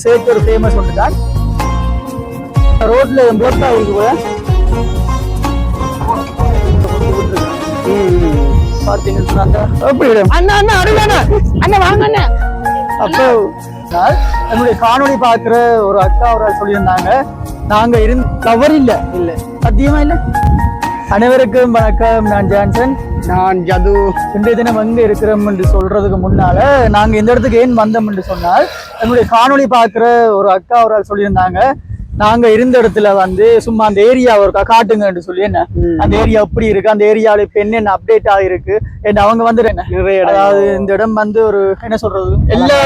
சேர்த்து ஒரு ஃபேமஸ் ஒன்று தான் ரோட்ல பிளக்கா இருக்கு போல பாத்தீங்கன்னா அப்போ என்னுடைய காணொலி பாக்குற ஒரு அக்கா ஒரு சொல்லியிருந்தாங்க நாங்க தவறு இல்ல இல்ல சத்தியமா இல்ல. அனைவருக்கும் வணக்கம். நான் ஜான்சன். நான் ஜது. இன்றைய தினம் எங்க இருக்கிறோம் என்று சொல்றதுக்கு முன்னால நாங்க இந்த இடத்துக்கு ஏன் வந்தோம் என்று சொன்னால் என்னுடைய காணொலி பாக்குற ஒரு அக்கா ஒரு சொல்லியிருந்தாங்க நாங்க இருந்த இடத்துல வந்து சும்மா அந்த ஏரியா ஒருக்கா காட்டுங்கன்னு சொல்லி என்ன அந்த ஏரியா எப்படி இருக்கு, அந்த ஏரியாவில இப்ப என்னென்ன அப்டேட் ஆகிருக்கு, அவங்க வந்து என்ன அதாவது இந்த இடம் வந்து ஒரு என்ன சொல்றது எல்லா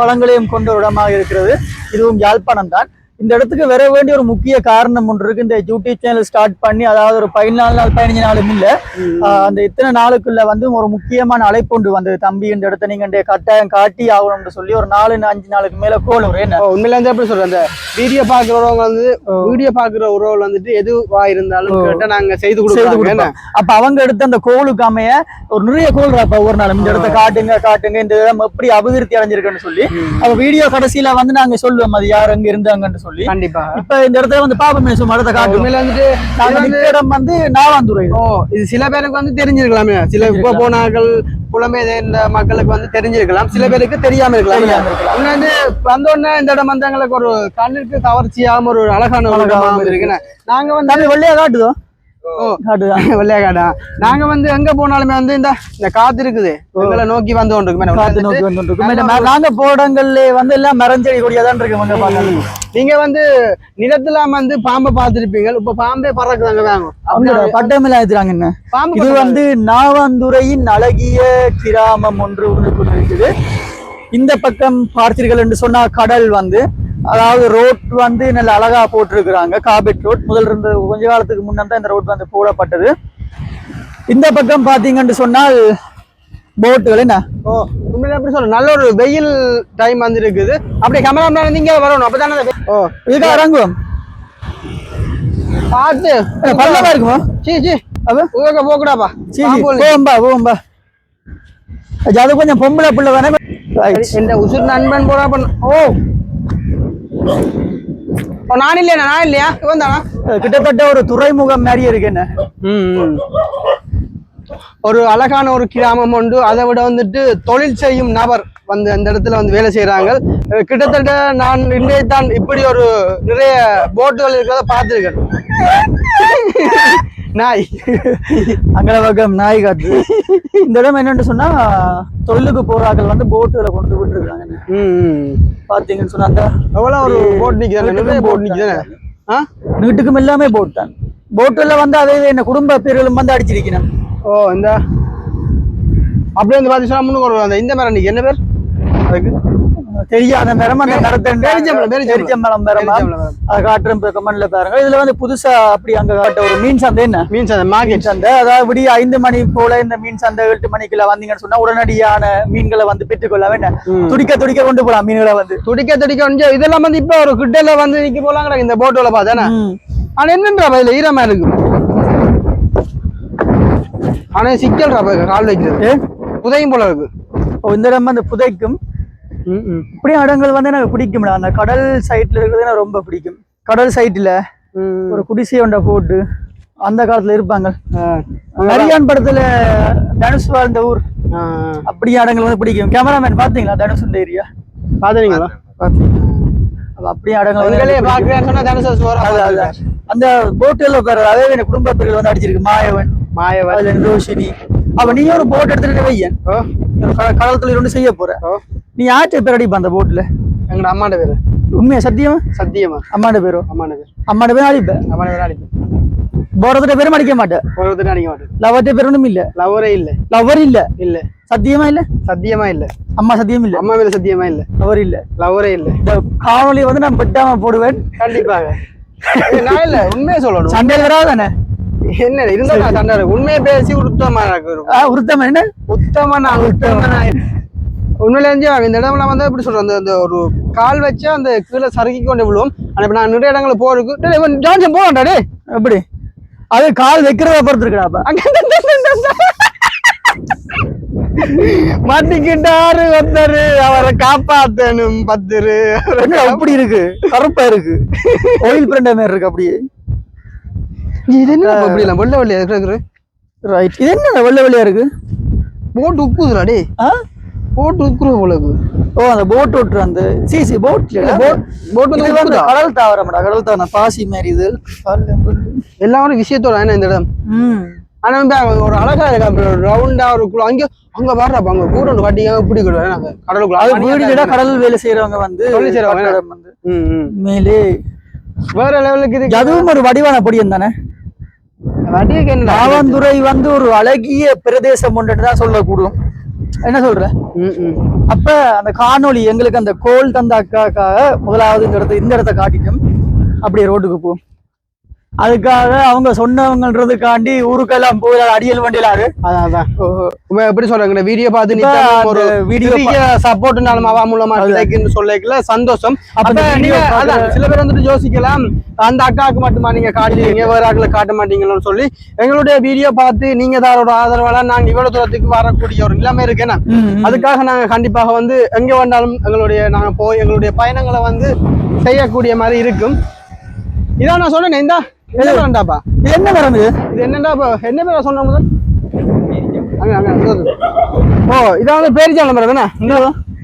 வளங்களையும் கொண்ட ஒரு இடமாக இருக்கிறது. இதுவும் யாழ்ப்பாணம் தான். இந்த இடத்துக்கு வர வேண்டிய ஒரு முக்கிய காரணம் ஒன்று இருக்கு. இந்த யூடியூப் சேனல் ஸ்டார்ட் பண்ணி அதாவது ஒரு 14 நாள் 15 நாளும் இல்ல அந்த இத்தனை நாளுக்குள்ள வந்து ஒரு முக்கியமான அழைப்பு ஒன்று வந்தது. தம்பி இந்த இடத்த நீங்க கட்டாயம் காட்டி ஆகணும்னு சொல்லி ஒரு 4-5 நாளுக்கு மேல கோல் ஒரு என்ன உண்மையில வந்து எப்படி சொல்றேன், அந்த வீடியோ பாக்குறவங்க வந்து வீடியோ பாக்குற உறவுகள் வந்துட்டு எதுவா இருந்தாலும் கேட்டா நாங்க செய்து கொடுக்குறோம். அப்ப அவங்க எடுத்த அந்த கோலுக்கு அமைய ஒரு நிறைய கோல் அப்ப ஒவ்வொரு நாளும் இந்த இடத்த காட்டுங்க இந்த இடம் எப்படி அபிவிருத்தி அடைஞ்சிருக்குன்னு சொல்லி அப்ப வீடியோ கடைசியில வந்து நாங்க சொல்லுவோம் அது யார் அங்க இருந்தாங்கன்னு சொல்லி. கண்டிப்பா இப்ப இந்த இடத்துல வந்து பாப்பமே சும்மா இடத்த காட்டு உண்மையில வந்துட்டு இடம் வந்து நாவாந்துறை. இது சில பேருக்கு வந்து தெரிஞ்சிருக்கலாமே, சில இப்ப போனார்கள் புலம்பெயர் இந்த மக்களுக்கு வந்து தெரிஞ்சிருக்கலாம், சில பேருக்கு தெரியாம இருக்கலாம். வந்து வந்தோடனே இந்த இடம் வந்து எங்களுக்கு ஒரு கண்ணுக்கு கவர்ச்சியாம ஒரு அழகான ஒரு இடமா இருக்குன்னு நாங்க வந்து வெள்ளையா காட்டுதோம் வெள்ளையா காட்டா நாங்க வந்து எங்க போனாலுமே வந்து இந்த காத்து இருக்குது எங்களை நோக்கி வந்து கொண்டு நாங்க போடங்கள்ல வந்து எல்லாம் மரஞ்செடி கொடியாதான் இருக்கு. நீங்க வந்து நிலத்துல வந்து பாம்பை பார்த்திருப்பீங்க, இப்ப பாம்பே பறக்குதாங்க வாங்க பட்டமில்ல ஏத்துறாங்க. என்ன இது வந்து நாவாந்துறையின் அழகிய கிராமம் ஒன்று இருக்குது. இந்த பக்கம் பார்த்தீர்கள் என்று சொன்னா கடல் வந்து அதாவது ரோட் வந்து நல்ல அழகா போட்டிருக்கிறாங்க. காபெட் ரோட் முதல் இருந்த கொஞ்ச காலத்துக்கு முன்னாடி தான் இந்த ரோட் வந்து போடப்பட்டது. இந்த பக்கம் பாத்தீங்கன்னு சொன்னால் போட்டுகள் என்ன எப்படி சொல்ற நல்ல ஒரு வெயில் டைம் வந்து இருக்குது. அப்படியே கமலா நீங்க வரணும் அப்பதானே இதுக்கு இறங்குவோம் பார்த்து பல்லவா இருக்குமா போகக்கூடாப்பா போகும்பா அது கொஞ்சம் பொம்பளை பிள்ளை தானே இந்த உசுர் நண்பன் போறா பண்ண. நான் இல்லையா இவன் தானா கிட்டத்தட்ட ஒரு துறைமுகம் மாதிரி இருக்கு. என்ன ஒரு அழகான ஒரு கிராமம் உண்டு. அதை விட வந்துட்டு தொழில் செய்யும் நபர் வந்து அந்த இடத்துல வந்து வேலை செய்யறாங்க. கிட்டத்தட்ட நான் இன்றைய தான் இப்படி ஒரு நிறைய போட்டுகள் இருக்கிறத பார்த்துருக்கேன். நாய் அங்கே பக்கம் நாய் காட்டு. இந்த இடம் என்னன்னு சொன்னா தொழிலுக்கு போறார்கள் வந்து போட்டுகளை கொண்டு விட்டு இருக்காங்க. பாத்தீங்கன்னு சொன்னா அந்த எவ்வளவு ஒரு போட் நிக்குதானே வீட்டுக்கும் எல்லாமே போட் தான். போட்டுல வந்து அதே என்ன குடும்ப பேர்களும் வந்து அடிச்சிருக்கணும். இந்த அப்படியே வந்து பாத்தீங்கன்னா முன்னுக்கு ஒரு இந்த மாதிரி இன்னைக்கு என்ன பேர் அதுக்கு தெரியாத மரம் அந்த மரம் அதை காட்டுறோம் கமெண்ட்ல பாருங்க. இதுல வந்து புதுசா அப்படி அங்க காட்ட ஒரு மீன் சந்தை என்ன மீன் சந்தை மார்க்கெட் சந்தை. அதாவது விடிய 5 மணி போல இந்த மீன் சந்தை 8 மணிக்குள்ள வந்தீங்கன்னு சொன்னா உடனடியான மீன்களை வந்து பெற்றுக்கொள்ள வேண்டாம். துடிக்க கொண்டு போலாம் மீன்களை வந்து துடிக்க இதெல்லாம் வந்து இப்ப ஒரு கிட்டல வந்து நிக்க போலாம் இந்த போட்டோல பாத்தானே. ஆனா என்னன்றா இதுல ஈரமா இருக்கு. ஆனா சிக்கல் கால் வைக்கிறது புதையும் போல இருக்கு. இந்த இடம் அந்த புதைக்கும் இப்படி இடங்கள் வந்து எனக்கு பிடிக்கும்ல. அந்த கடல் சைட்ல இருக்கிறது எனக்கு ரொம்ப பிடிக்கும். கடல் சைட்ல ஒரு குடிசை ஒன்றை போட்டு அந்த காலத்துல இருப்பாங்க. ஹரியான் படத்துல தனுஷ் வாழ்ந்த ஊர் அப்படி இடங்கள் வந்து பிடிக்கும். கேமராமேன் பாத்தீங்களா தனுஷ் இந்த ஏரியா பாத்தீங்களா? அப்படியே இடங்கள் அந்த போட்டுல அதே எனக்கு குடும்பத்திற்கு வந்து அடிச்சிருக்கு. மாயவன் ரோஷினி அப்ப நீ ஒரு போட் எடுத்துட்டு வையன் கடல் தொழில் ஒன்று செய்ய போற. நீ யார்கிட்ட பேர் அடிப்பா அந்த போட்ல? எங்க அம்மாண்ட பேரு. உண்மையா சத்தியமா அம்மாண்ட பேரோ? அம்மாண்ட பேர் அடிப்பேன். போறதுட்ட பேரும் அடிக்க மாட்டேன். லவர்ட்ட பேர் ஒண்ணும் இல்ல. லவர் இல்ல சத்தியமா இல்ல. அம்மா சத்தியம் இல்ல. அம்மா மேல சத்தியமா இல்ல. லவரே இல்ல. இந்த காவலி வந்து நான் பெட்டாம போடுவேன் கண்டிப்பாக. நான் இல்ல உண்மையை சொல்லணும். சண்டையில் வராதானே என்ன இருந்தா சண்டை உண்மையை பேசி உத்தம என்ன உத்தமனா உண்மையில இந்த இடம்லாம் வந்து எப்படி சொல்றோம் அந்த ஒரு கால் வச்சா அந்த கீழே சறுக்கி கொண்டு விழுவோம். ஆனா இப்ப நான் நிறைய இடங்களை போறதுக்கு போவான்டா எப்படி அது கால் வைக்கிறத பொறுத்து இருக்கா மாட்டிக்கிட்டாரு ஒருத்தரு அவரை காப்பாத்தணும் பத்துரு. என்ன அப்படி இருக்கு, கருப்பா இருக்கு, ஆயில் பிரிண்ட மாதிரி இருக்கு அப்படியே. இது என்ன அப்படி இல்லை வெள்ளை வெள்ளையா இருக்கு? ரைட், இது என்ன வெள்ளை வெள்ளையா இருக்கு? போட்டு உப்புதுடா டே, போட்டு உக்குற போலக்கு. ஓ அந்த போட் ஓட்டுற அந்த சிசி போட் போட் வந்து கடல் தாவரம்டா, கடல் தாவரம் பாசி மாதிரி இது எல்லாரும் விஷயத்தோட என்ன இந்த இடம். ஆனா வந்து ஒரு அழகா இருக்கா ரவுண்டா ஒரு அங்க அங்க வர்றப்ப அங்க கூட ஒன்று கட்டிங்க இப்படி கடலுக்குள்ள கடல் வேலை செய்யறவங்க வந்து மேலே வேற லெவலுக்கு இது. அதுவும் ஒரு வடிவான பொடியம் தானே. நாவந்துறை வந்து ஒரு அழகிய பிரதேசம் ஒன்றுன்னு தான் சொல்லக்கூடும். என்ன சொல்ற? அப்ப அந்த காணொளி எங்களுக்கு அந்த கோல் தந்த அக்காக்காக முதலாவது இந்த இடத்த காட்டிட்டோம். அப்படியே ரோட்டுக்கு போ, அதுக்காக அவங்க சொன்னவங்கன்றதுக்காண்டி ஊருக்கெல்லாம் போய் அடியல் வண்டியிலாரு. அதான் எப்படி சொல்றாங்க வீடியோ பார்த்து ஒரு வீடியோ சப்போர்ட்னாலும் அவா மூலமா சொல்லல சந்தோஷம். சில பேர் வந்துட்டு யோசிக்கலாம் அந்த அக்காவுக்கு மட்டுமா நீங்க காட்டுவீங்க வேற ஆக்களை காட்ட மாட்டீங்களோன்னு சொல்லி. எங்களுடைய வீடியோ பார்த்து நீங்க தான் ஒரு ஆதரவால நாங்க இவ்வளவு தூரத்துக்கு வரக்கூடிய ஒரு நிலைமை இருக்குன்னா அதுக்காக நாங்க கண்டிப்பாக வந்து எங்க வந்தாலும் நாங்க போய் எங்களுடைய பயணங்களை வந்து செய்யக்கூடிய மாதிரி இருக்கும். இதான் நான் சொன்னேன். இந்த என்ன மரம்டாப்பா, இது என்ன மரம்? இது என்னடாப்பா, என்ன பேர சொன்ன முதல்? ஓ இதான் வந்து பேரிச்சாவள மரம் தானே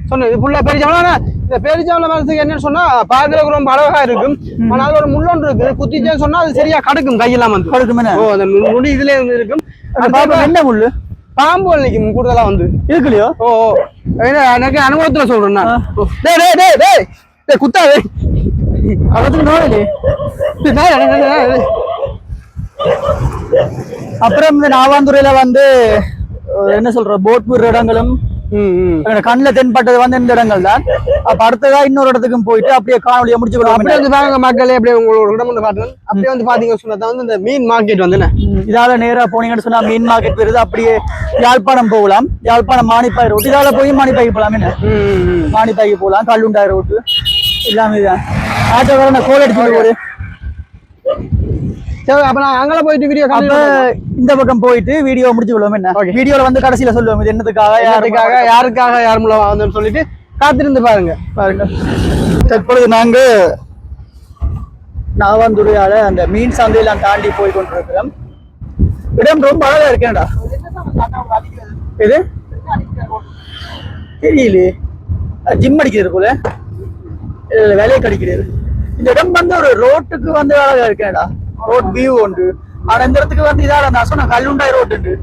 சொன்ன. இது ஃபுல்லா பேரிச்சாவளம். இந்த பேரிச்சாவள மரத்துக்கு என்னன்னு சொன்னா பாக்குறதுக்கு ரொம்ப அழகா இருக்கும். ஆனால் ஒரு முள்ளொன்று இருக்கு, குத்திச்சேன்னு சொன்னா அது சரியா கடுக்கும், கையெல்லாம் வந்து கடுக்கும். ஓ அந்த நுடி இதுல இருந்து இருக்கும். என்ன முள்ளு? பாம்பு நினைக்கும் கூடுதலா வந்து இருக்குல்லையோ. ஓ எனக்கு அனுபவத்துல சொல்றேன். குத்தாது அதுக்கு நோயிலே. அப்புறம் இந்த நாவாந்துறையில வந்து என்ன சொல்ற போட் விடுற இடங்களும் கண்ணுல தென்பட்டது வந்து இந்த இடங்கள் தான். அப்ப அடுத்ததா இன்னொரு இடத்துக்கும் போயிட்டு அப்படியே காணொலியை முடிச்சுக்கலாம். அப்படியே வந்து பாருங்க மக்களே, அப்படியே உங்களோட இடம் வந்து பாருங்க. அப்படியே வந்து பாத்தீங்க சொன்னா வந்து இந்த மீன் மார்க்கெட் வந்து இதால நேரா போனீங்கன்னு சொன்னா மீன் மார்க்கெட் வருது. அப்படியே யாழ்ப்பாணம் போகலாம், யாழ்ப்பாணம் மானிப்பாய் ரோட்டு. இதால போய் மானிப்பாய்க்கு போகலாம். என்ன மானிப்பாய்க்கு போகலாம், கல்லுண்டாய் ரோட்டு எல்லாமே தான். ஆட்டோக்காரன் கோல் அடிச்சுட்டு போடு. சரி அப்ப நான் அங்கே போயிட்டு வீடியோ இந்த பக்கம் போயிட்டு வீடியோ முடிச்சு விடுவோம். என்ன வீடியோல வந்து கடைசியில சொல்லுவோம் இது என்னதுக்காக யாருக்காக யார் மூலம் வந்து சொல்லிட்டு காத்திருந்து பாருங்க. தற்பொழுது நாங்க நாவாந்துறையால அந்த மீன் சந்தையெல்லாம் தாண்டி போய் கொண்டிருக்கிறோம். இடம் ரொம்ப அழகா இருக்கேன்டா. இது தெரியலையே, ஜிம் அடிக்கிறது போல வேலையை கடிக்கிறது. இந்த இடம் வந்து ஒரு ரோட்டுக்கு வந்து அழகா இருக்கேன்டா, ரோட் வியூ உண்டு. ஆனா இந்த இடத்துக்கு வந்து இதால நான் சொன்ன கல்லுண்டாய் ரோட் உண்டு.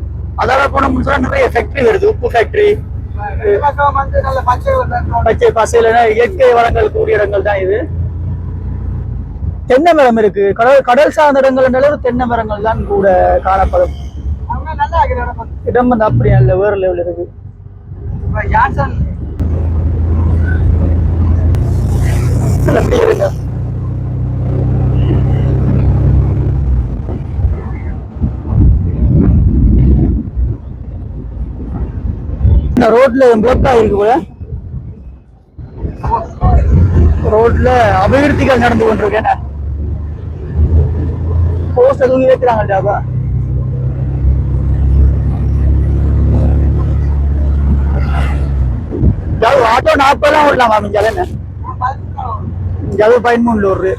அதால போனோம்னு சொன்னா நிறைய ஃபேக்டரி வருது, உப்பு ஃபேக்டரி, பச்சை பசையில இயற்கை வளங்கள் கூடிய இடங்கள் தான் இது. தென்னை மரம் இருக்கு, கடல் சார்ந்த இடங்கள் தென்னை மரங்கள் தான் கூட காணப்படும். இடம் வந்து அப்படியே இல்ல, வேற லெவல் இருக்கு. ரோட்ல பிளாக் ஆயிருக்கு போல. ரோட்ல அபிவிருத்திகள் நடந்து கொண்டிருக்கேன். போஸ்ட் எதுவும் ஏற்றுறாங்கல்டாப்பா. ஆட்டோ 40 தான் ஓடலாமா மிஞ்சால? என்ன ஜவு 13 ஒரு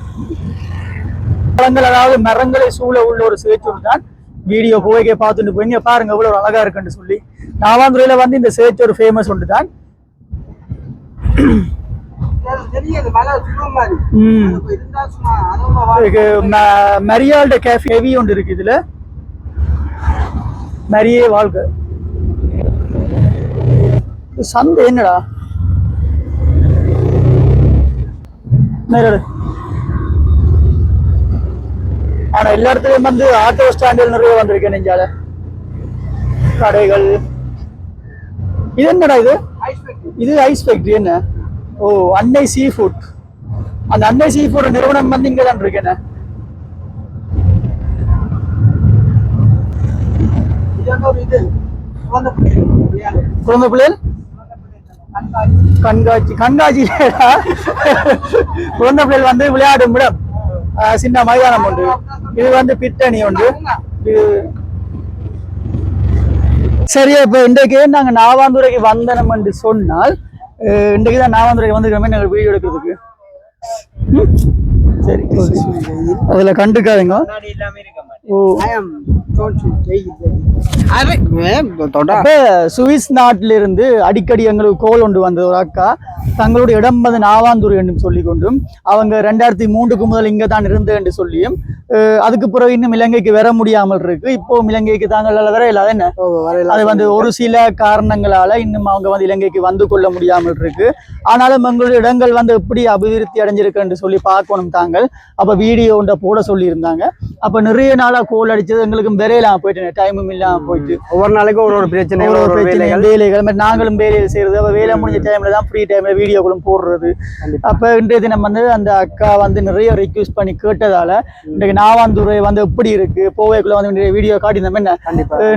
மரங்கள், அதாவது மரங்களை சூழ உள்ள ஒரு சேச்சூர் தான். வீடியோ போய்க்கே பார்த்துட்டு போய் பாருங்க எவ்வளவு அழகா இருக்குன்னு சொல்லி. நாவாந்துறையில வந்து இந்த சேச்சூர் ஃபேமஸ் ஒன்று தான். மரியாள்ட கேஃபே ஹெவி ஒன்று இருக்கு. இதுல மரியே வாழ்க்கை சந்தை என்னடா ஆனா எல்லா இடத்துலயும் வந்து ஆட்டோ ஸ்டாண்டில் நிறைய வந்திருக்கேன். நெஞ்சால கடைகள். இது என்னடா இது? இது ஐஸ் ஃபேக்டரி. என்ன? ஓ அன்னை சீ ஃபுட். அந்த அன்னை சீ ஃபுட் நிறுவனம் வந்து இங்க தான் இருக்கேன். குழந்தை பிள்ளைகள் கண்காட்சி குழந்தை பிள்ளைகள் வந்து விளையாடும் இடம், சின்ன மைதானம் உண்டு. இது வந்து பிட்டணி உண்டு. இது சரி, இப்ப இன்றைக்கு நாங்க நாவாந்துறைக்கு வந்தனம் என்று சொன்னால் இன்றைக்கு தான் நாவாந்துறைக்கு வந்திருக்கிறோமே நாங்கள் வீடியோ எடுக்கிறதுக்கு. சரி, அதுல கண்டுக்காதுங்க. சுவிஸ் நாட்டில இருந்து அடிக்கடி எங்களுக்கு கோல் ஒன்று வந்த ஒரு அக்கா தங்களுடைய இடம் வந்து நாவாந்தூர் என்று சொல்லி கொண்டும் அவங்க 2003 முதல் இங்க தான் இருந்து என்று சொல்லியும் அதுக்கு பிறகு இன்னும் இலங்கைக்கு வர முடியாமல் இருக்கு. இப்போ இலங்கைக்கு தாங்களால வர இல்லாத என்ன அது வந்து ஒரு சில காரணங்களால இன்னும் அவங்க வந்து இலங்கைக்கு வந்து கொள்ள முடியாமல் இருக்கு. ஆனாலும் எங்களுடைய இடங்கள் வந்து எப்படி அபிவிருத்தி அடைஞ்சிருக்கு என்று சொல்லி பார்க்கணும் தாங்கள். அப்ப வீடியோ ஒன்றை போட சொல்லி இருந்தாங்க. அப்ப நிறைய நாளா கோல் அடிச்சது எங்களுக்கு விரையிலாம போயிட்டு டைமும் இல்லாம போயிட்டு ஒவ்வொரு நாளைக்கும் ஒரு பிரச்சனை வேலைகள் நாங்களும் வேலையில் செய்யறது. அப்ப வேலை முடிஞ்ச டைம்ல தான் ஃப்ரீ டைம்ல வீடியோக்களும் போடுறது. அப்ப இன்றைய தினம் வந்து அந்த அக்கா வந்து நிறைய ரிக்வெஸ்ட் பண்ணி கேட்டதால இன்றைக்கு நாவாந்துறை வந்து எப்படி இருக்கு போவேக்குள்ள வந்து வீடியோ காட்டினோம். என்ன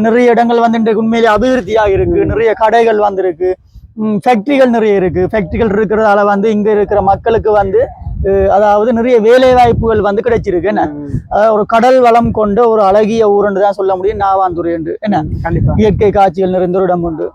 நிறைய இடங்கள் வந்து இன்றைக்கு உண்மையிலேயே அபிவிருத்தியாக இருக்கு. நிறைய கடைகள் வந்திருக்கு, ஃபேக்டரிகள் நிறைய இருக்கு. ஃபேக்டரிகள் இருக்கிறதால வந்து இங்க இருக்கிற மக்களுக்கு வந்து அதாவது நிறைய வேலை வாய்ப்புகள் வந்து கிடைச்சிருக்கு. என்ன ஒரு கடல் வளம் கொண்ட ஒரு அழகிய ஊருன்னு தான் சொல்ல முடியும் நாவாந்துறை என்று. என்ன கண்டிப்பா இயற்கை காட்சிகள் நிறைந்த ஒரு இடம் உண்டு.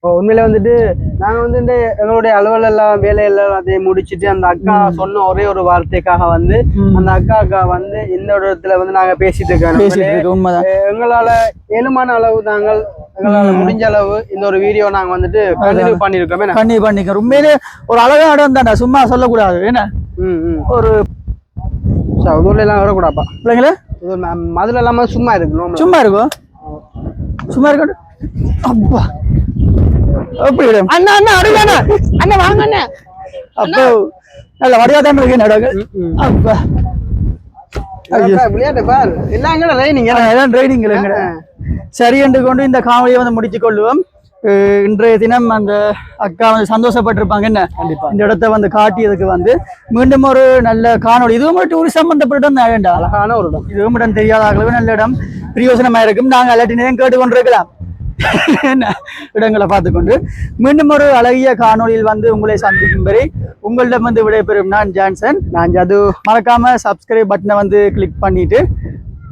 உண்மையில வந்துட்டு நாங்க வந்துட்டு எங்களுடைய அலுவல் எல்லாம் வேலையெல்லாம் அதை முடிச்சுட்டு அந்த அக்கா சொன்ன ஒரே ஒரு வார்த்தைக்காக வந்து அந்த அக்கா வந்து இந்த இடத்துல வந்து நாங்க பேசிட்டு இருக்கோம். எங்களால ஏழுமான அளவு நாங்கள் எங்களால முடிஞ்ச அளவு இந்த ஒரு வீடியோ நாங்க வந்துட்டு கண்டினியூ பண்ணிருக்கோம். உண்மையிலே ஒரு அழகான இடம் தானே, சும்மா சொல்லக்கூடாது. என்ன ஒரு ஊர்ல எல்லாம் வரக்கூடாப்பா பிள்ளைங்களே, மதுல இல்லாம சும்மா இருக்கு சும்மா இருக்கும் சும்மா இருக்கட்டும். அப்பா அப்படி அண்ணா அண்ணா அண்ணா அண்ணா வாங்க அண்ணா. அப்போ நல்ல வடிவாதான் இருக்கு. அப்பா விளையாட்டு பார் எல்லாம் ட்ரைனிங் சரி என்று கொண்டு இந்த காணொலியை வந்து முடித்துக் கொள்வோம். இன்றைய தினம் அந்த அக்கா வந்து சந்தோஷப்பட்டிருப்பாங்க. என்ன கண்டிப்பா இந்த இடத்தை வந்து காட்டியதுக்கு வந்து மீண்டும் ஒரு நல்ல காணொலி. இதுவும் ஒரு டூரிஸ்ட் சம்பந்தப்பட்ட இடம், அழகான ஒரு இடம். இதுவும் இடம் தெரியாத ஆகவே நல்ல இடம், பிரயோசனமா இருக்கும். நாங்கள் எல்லாத்தையும் கேட்டுக்கொண்டிருக்கலாம் என்ன இடங்களை பார்த்துக்கொண்டு மீண்டும் ஒரு அழகிய காணொலியில் வந்து உங்களை சந்திக்கும் வரை உங்களிடம் வந்து விடைபெறும் நான் ஜான்சன். நான் ஜது. மறக்காம சப்ஸ்கிரைப் பட்டனை வந்து கிளிக் பண்ணிட்டு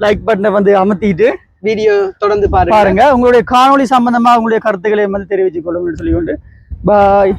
லைக் பட்டனை வந்து அமர்த்திட்டு வீடியோ தொடர்ந்து பாருங்க. உங்களுடைய காணொலி சம்பந்தமா உங்களுடைய கருத்துக்களை வந்து தெரிவித்துக் கொள்ளுங்கள் சொல்லிக்கொண்டு பாய்.